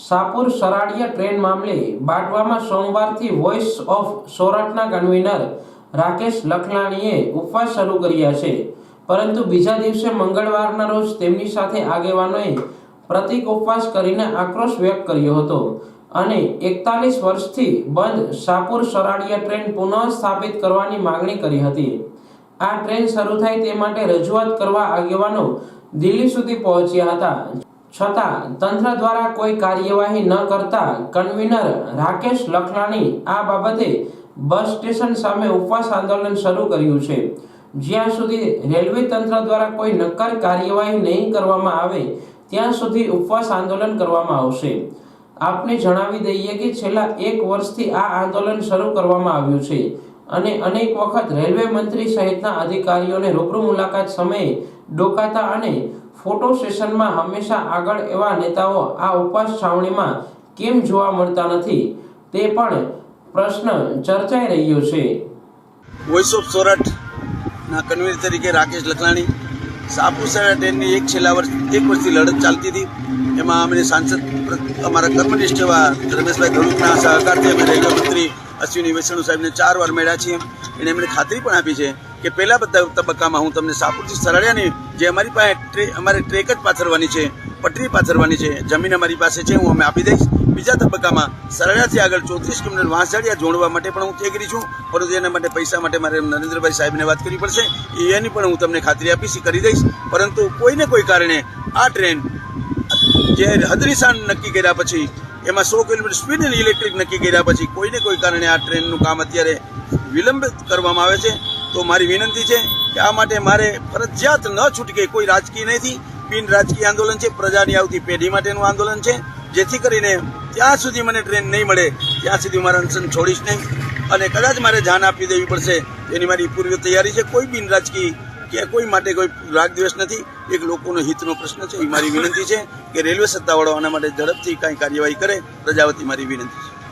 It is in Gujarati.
શાહપુર સરાડિયા ટ્રેન મામલે બાટવામાં સોમવારથી વોઇસ ઓફ સૌરાષ્ટ્રના કન્વીનર રાકેશ લખલાણીએ ઉપવાસ શરૂ કર્યા છે, પરંતુ બીજા દિવસે મંગળવારના રોજ તેમની સાથે આગેવાનોએ પ્રતિક ઉપવાસ કરીને આક્રોશ વ્યક્ત કર્યો હતો અને 41 વર્ષથી બંધ શાહપુર સરાડિયા ટ્રેન પુનઃ સ્થાપિત કરવાની માંગણી કરી હતી। આ ટ્રેન શરૂ થાય તે માટે રજૂઆત કરવા આગેવાનો દિલ્હી સુધી પહોંચ્યા હતા, છતાં તંત્ર દ્વારા કોઈ કાર્યવાહી ન કરતા કન્વીનર રાકેશ લખલાણી આ બાબતે બસ સ્ટેશન સામે ઉપવાસ આંદોલન શરૂ કર્યું છે। જ્યાં સુધી રેલવે તંત્ર દ્વારા કોઈ નક્કર કાર્યવાહી નહીં કરવામાં આવે ત્યાં સુધી ઉપવાસ આંદોલન કરવામાં આવશે। આપને જણાવી દઈએ કે છેલ્લા 1 વર્ષથી આ આંદોલન શરૂ કરવામાં આવ્યું છે અને અનેક વખત રેલવે મંત્રી સહિતના અધિકારીઓને રૂબરૂ મુલાકાત સમયે ડોકાતા અને ફોટો સેશનમાં હંમેશા આગળ એવા નેતાઓ આ ઉપવાસ છાવણીમાં કેમ જોવા મળતા નથી તે પણ પ્રશ્ન ચર્ચાઈ રહ્યો છે। વોઇસ ઓફ સૌરાષ્ટ્રના કન્વીનર તરીકે રાકેશ લખલાણી શાહપુર સરાડિયા ટ્રેનની છેલ્લા એક વર્ષથી લડત ચાલતી હતી। એમાં અમને સાંસદ અમારા કર્મનિષ્ઠ એવા રમેશભાઈ ધડુકના સહકારથી અમે રેલવે મંત્રી અશ્વિની વૈષ્ણવ સાહેબને 4 વાર મળ્યા છીએ। એમણે ખાતરી પણ આપી છે કે પહેલા તબક્કામાં હું તમને શાહપુરથી સરાડિયાની જે અમારી પાસે અમારે ટ્રેક જ પાથરવાની છે, પટરી પાથરવાની છે, જમીન અમારી પાસે છે, હું અમે આપી દઈશ। બીજા તબક્કામાં સરાડિયાથી આગળ 34 કિલોમીટર વાંસળિયા જોડવા માટે પણ હું એગ્રી છું, પરંતુ એના માટે પૈસા માટે મારે નરેન્દ્રભાઈ સાહેબને વાત કરવી પડશે, એની પણ હું તમને ખાતરી આપીશ, કરી દઈશ। પરંતુ કોઈને કોઈ કારણે આ ટ્રેન જે હદનિશાન નક્કી કર્યા પછી એમાં 100 કિલોમીટર સ્પીડ અને ઇલેક્ટ્રિક નક્કી કર્યા પછી કોઈને કોઈ કારણે આ ટ્રેનનું કામ અત્યારે વિલંબ કરવામાં આવે છે, તો મારી વિનંતી છે કે આ માટે મારે ફરજિયાત ન છૂટકે, કોઈ રાજકીય નથી, બિન રાજકીય આંદોલન છે, પ્રજાની આવતી પેઢી માટેનું આંદોલન છે, જેથી કરીને ત્યાં સુધી મને ટ્રેન નહીં મળે ત્યાં સુધી મારા અનશન છોડીશ નહીં અને કદાચ મારે જાન આપી દેવી પડશે એની મારી પૂર્વ તૈયારી છે। કોઈ બિન રાજકીય કે કોઈ માટે કોઈ રાગદ્વેષ નથી, એક લોકોનો હિતનો પ્રશ્ન છે। એ મારી વિનંતી છે કે રેલવે સત્તાવાળો આના માટે ઝડપથી કાંઈ કાર્યવાહી કરે, પ્રજા વતી મારી વિનંતી છે।